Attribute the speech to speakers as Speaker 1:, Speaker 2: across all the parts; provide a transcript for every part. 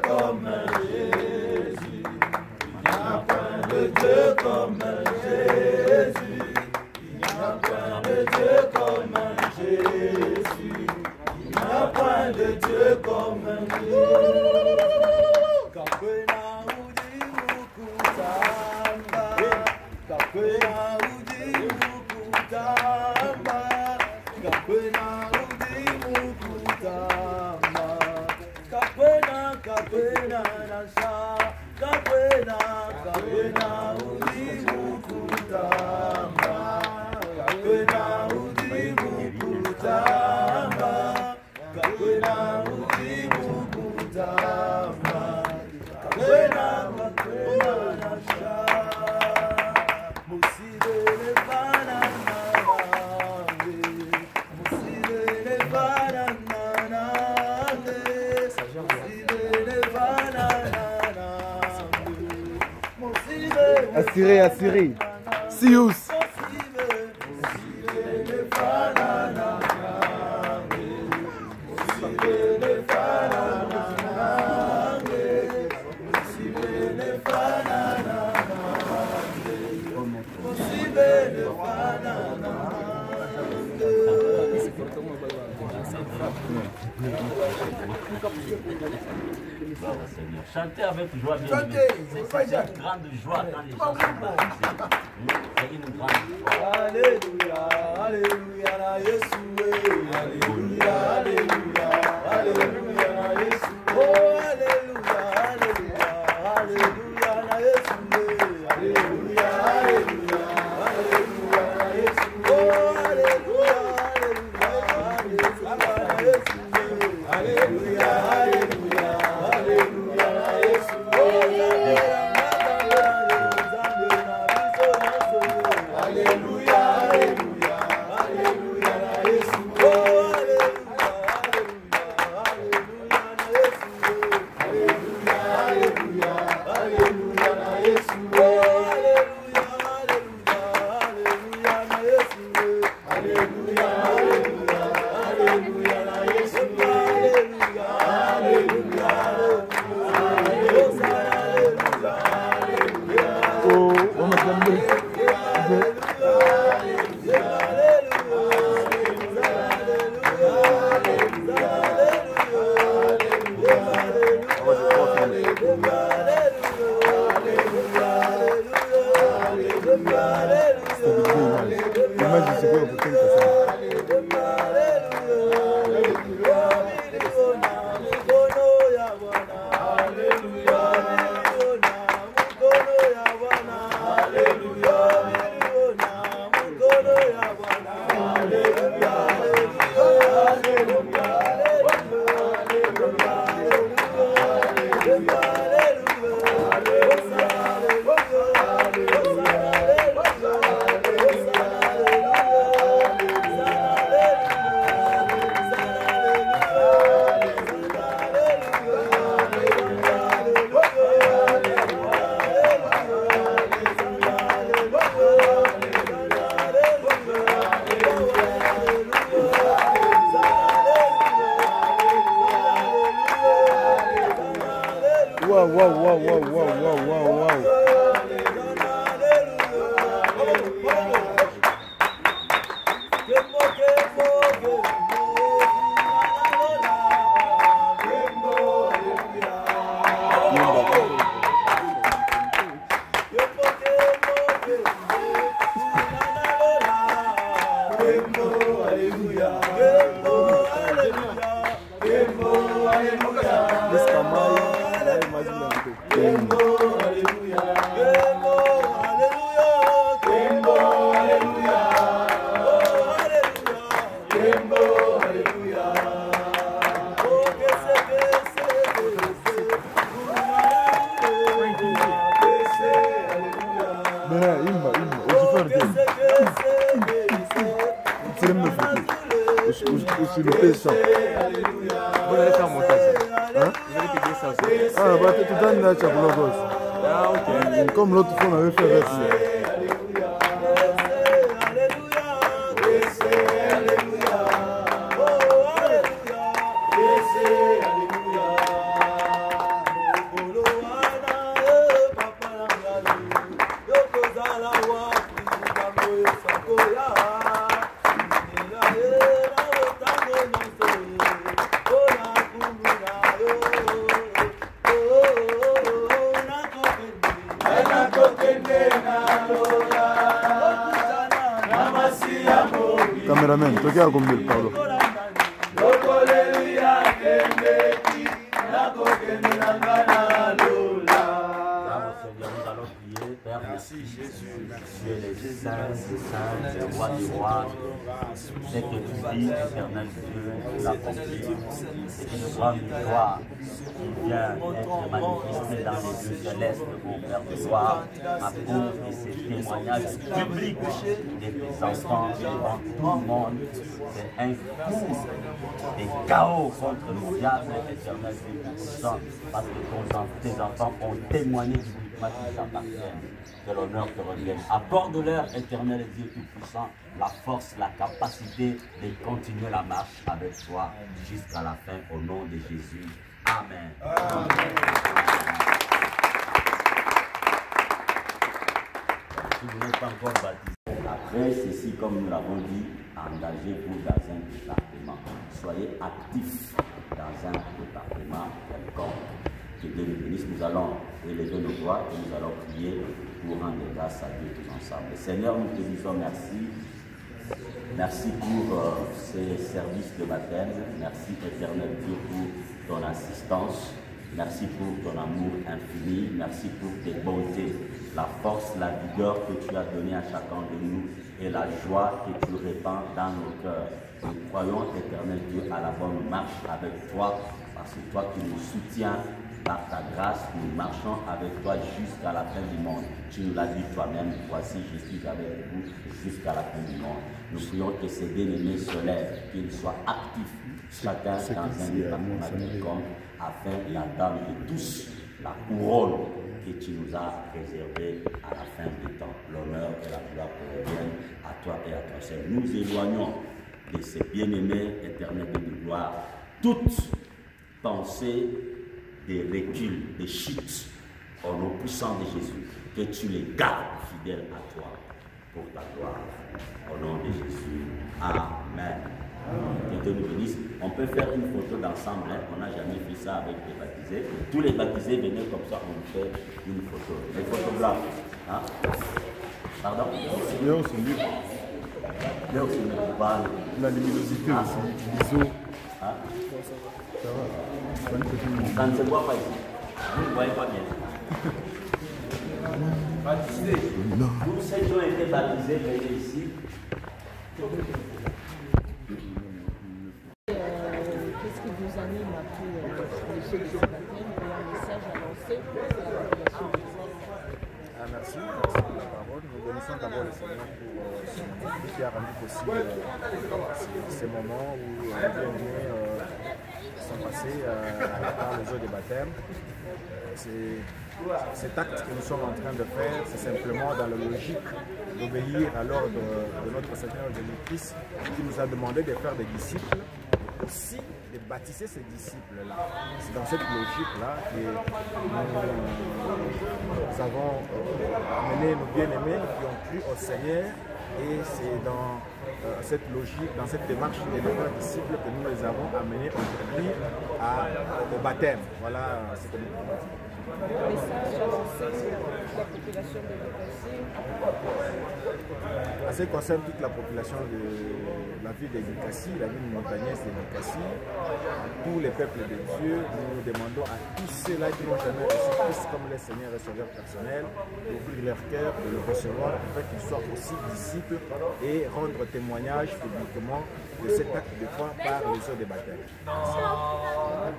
Speaker 1: comme Jésus. Il n'y a point de Dieu comme Jésus. Il n'y a point de Dieu comme Jésus. Il n'y a point de Dieu comme Jésus. Kapena udi mukutamba. Kapena udi mukutamba. Kapena udi mukutamba. Kapena kapena nasha. Kapena kapena udi mukutamba. Kapena udi mukutamba. Kapena udi mukutamba. Kapena kapena nasha. Musibele banana. Musibele banana. Musibele banana.
Speaker 2: Assuré, assuré. Sius.
Speaker 3: Chantez avec joie, bien sûr. C'est une grande joie quand les gens sont baptisés. C'est une grande joie.
Speaker 1: Alléluia, Alléluia, la Yeshua. Alléluia, Alléluia, Alléluia, la Yeshua. Oh, Alléluia, Alléluia, Alléluia, la Yeshua. Alléluia, Alléluia, Alléluia, la Yeshua. Oh, Alléluia, Alléluia, Alléluia, la Yeshua. Alléluia, Alléluia, Alléluia, la Yeshua. Oh, Alléluia, Alléluia, Alléluia, la Yeshua. Oh, Alléluia, Alléluia, Alléluia, Alléluia, Alléluia, la Yeshua. Oh, Alléluia, Alléluia, Alléluia, la Yeshua. Alléluia, Alléluia, Alléluia, la Yeshua. Alléluia, Alléluia, Alléluia,
Speaker 2: Oh, on m'a demandé. Wow, wow, wow, wow, wow, wow, wow, wow. Sur le péchant. Vous allez faire monter ça. Hein? Vous allez payer ça aussi. Ah, bah, tu donnes là, tu as pour l'autre. Ah, ok. Comme l'autre fois, on avait fait avec ça. caméraman, toi qui as combien, pardon.
Speaker 3: Père, merci Jésus, tu es le Saint des Saints, le Roi du Roi. C'est que tu vis, éternel Dieu, tu l'accomplis. C'est une grande victoire qui vient d'être manifestée dans les lieux célestes, mon Père de gloire, à cause de ces témoignages publics de tes enfants devant tout le monde. C'est un coup des chaos contre le diable, éternel Dieu tout-puissant, parce que tes enfants ont témoigné publiquement qu'ils appartiennent. Que l'honneur te revienne. Accorde-leur, éternel Dieu tout-puissant, la force, la capacité de continuer la marche avec toi jusqu'à la fin, au nom de Jésus. Amen. Amen. Si vous n'êtes pas encore baptisé, après ceci, comme nous l'avons dit, engagez-vous dans un département. Soyez actifs dans un département quelconque. Que Dieu nous bénisse. Nous allons élever nos voix et nous allons prier pour rendre grâce à Dieu tous ensemble. Seigneur, nous te disons merci. Merci pour ces services de baptême. Merci, éternel Dieu, pour ton assistance. Merci pour ton amour infini. Merci pour tes bontés, la force, la vigueur que tu as donnée à chacun de nous et la joie que tu répands dans nos cœurs. Nous croyons, éternel Dieu, à la bonne marche avec toi, parce que toi qui nous soutiens par ta grâce, nous marchons avec toi jusqu'à la fin du monde. Tu nous l'as dit toi-même, voici, je suis avec vous jusqu'à la fin du monde. Nous prions que ces bien-aimés se lèvent, qu'ils soient actifs, chacun dans un département quelconque, afin d'attendre de tous la couronne que tu nous as réservée à la fin du temps. L'honneur et la gloire te reviennent à toi et à toi seul. Nous éloignons de ces bien-aimés éternels de gloire toute pensée des reculs, des chutes, au nom puissant de Jésus, que tu les gardes fidèles à toi, pour ta gloire, au nom de Jésus. Amen. Que Dieu nous bénisse. On peut faire une photo d'ensemble, hein? On n'a jamais fait ça avec les baptisés. Tous les baptisés venaient comme ça, on fait une photo. Les photographes, hein? Pardon?
Speaker 2: Léo, c'est lui.
Speaker 3: Léo, c'est lui.
Speaker 2: La luminosité aussi, l'ISO.
Speaker 3: Hein?
Speaker 2: Ça va.
Speaker 3: Ça ne se voit pas ici. Vous ne voyez pas bien. Baptisés. Tous ceux qui ont été baptisés, venez ici.
Speaker 4: Qu'est-ce qui vous anime après l'échec de ce baptême et un message à lancer pour la population de
Speaker 2: Merci, merci pour la parole. Nous bénissons d'abord le Seigneur pour ce qui a rendu possible ces moments où les bien-aimés sont passés par les eaux de baptême. Cet acte que nous sommes en train de faire, c'est simplement dans la logique d'obéir à l'ordre de notre Seigneur Jésus-Christ qui nous a demandé de faire des disciples, aussi de baptiser ces disciples-là. C'est dans cette logique-là que nous avons amené nos bien-aimés qui ont cru au Seigneur, et c'est dans cette logique, dans cette démarche de devenir disciples que nous les avons amenés aujourd'hui au baptême. Voilà ce que nous pouvons dire.
Speaker 4: message à lancer la population de l'Écossais.
Speaker 2: En ce qui concerne toute la population de la ville de Nikassi, la ville montagneuse de Nikassi, à tous les peuples de Dieu, nous demandons à tous ceux-là qui n'ont jamais reçu Christ comme le Seigneur et Sauveur personnel, d'ouvrir leur cœur, de le recevoir, afin qu'ils soient aussi disciples et rendre témoignage publiquement de cet acte de foi par les eaux de baptême.
Speaker 4: Par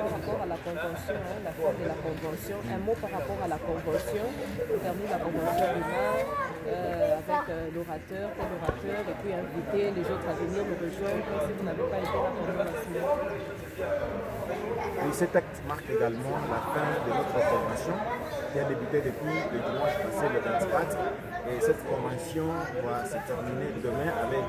Speaker 4: rapport à la convention, la fin de la convention, un mot par rapport à la convention, terminer la convention du Nord avec l'orateur, tel orateur, et puis inviter les autres à venir nous rejoindre si vous n'avez pas été là pendant la semaine.
Speaker 2: Et cet acte marque également la fin de notre convention qui a débuté depuis le dimanche passé, le 24. Et cette convention va se terminer demain avec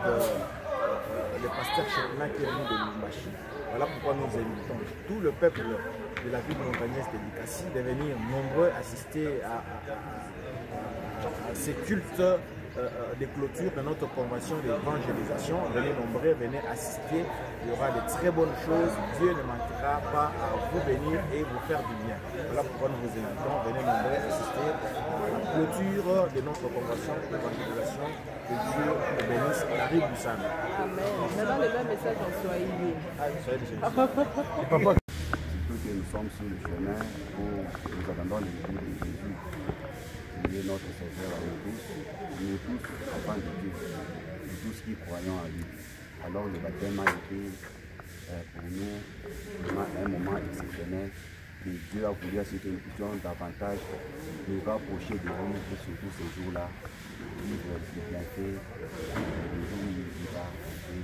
Speaker 2: le pasteur Chepna qui est venu de Lumbashi. Voilà pourquoi nous invitons tout le peuple de la ville montagneuse de Nikassi de venir nombreux assister à ces cultes de clôture de notre convention d'évangélisation. Venez nombreux, venez assister. Il y aura de très bonnes choses. Dieu ne manquera pas à vous bénir et vous faire du bien. Voilà pourquoi nous vous invitons. Venez nombreux assister à la clôture de notre convention d'évangélisation. Que Dieu nous bénisse. Marie Boussane.
Speaker 4: Amen. Maintenant, le même message en Swahili.
Speaker 5: Que nous sommes sur le chemin où nous attendons le retour de Jésus, qui est notre Sauveur à nous tous, enfants de Dieu, nous tous qui croyons à lui. Alors le baptême a été pour nous vraiment un moment exceptionnel. Et Dieu a voulu à ce que nous puissions davantage nous rapprocher de lui et surtout ces jours-là, vivre du bienfait, le jour où il va rentrer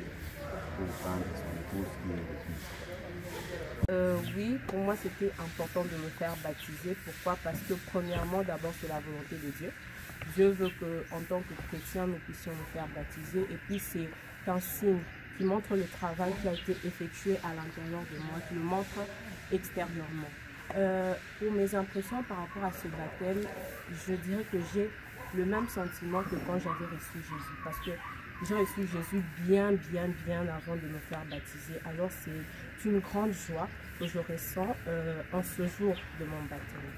Speaker 5: pour prendre son épouse qui est le Christ.
Speaker 4: Oui, pour moi c'était important de me faire baptiser. Pourquoi? Parce que premièrement, d'abord c'est la volonté de Dieu. Dieu veut qu'en tant que chrétien, nous puissions nous faire baptiser. Et puis c'est un signe qui montre le travail qui a été effectué à l'intérieur de moi, qui le montre extérieurement. Pour mes impressions par rapport à ce baptême, je dirais que j'ai le même sentiment que quand j'avais reçu Jésus. Parce que j'ai reçu Jésus bien avant de me faire baptiser. Alors c'est une grande joie que je ressens en ce jour de mon baptême.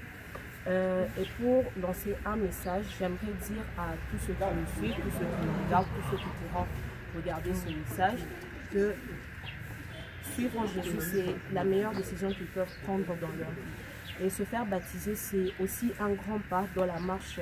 Speaker 4: Et pour lancer un message, j'aimerais dire à tous ceux qui nous suivent, tous ceux qui nous regardent, tous ceux qui pourront regarder ce message, que suivre Jésus, c'est la meilleure décision qu'ils peuvent prendre dans leur vie. Et se faire baptiser, c'est aussi un grand pas dans la marche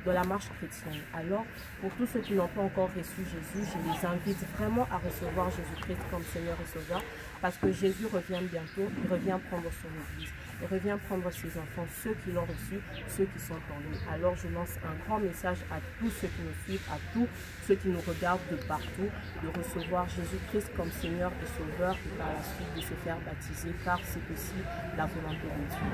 Speaker 4: chrétienne. Alors, pour tous ceux qui n'ont pas encore reçu Jésus, je les invite vraiment à recevoir Jésus-Christ comme Seigneur et Sauveur, parce que Jésus revient bientôt, il revient prendre son Église, il revient prendre ses enfants, ceux qui l'ont reçu, ceux qui sont en lui. Alors, je lance un grand message à tous ceux qui nous suivent, à tous ceux qui nous regardent de partout, de recevoir Jésus-Christ comme Seigneur et Sauveur, et par la suite de se faire baptiser, car c'est aussi la volonté de Dieu.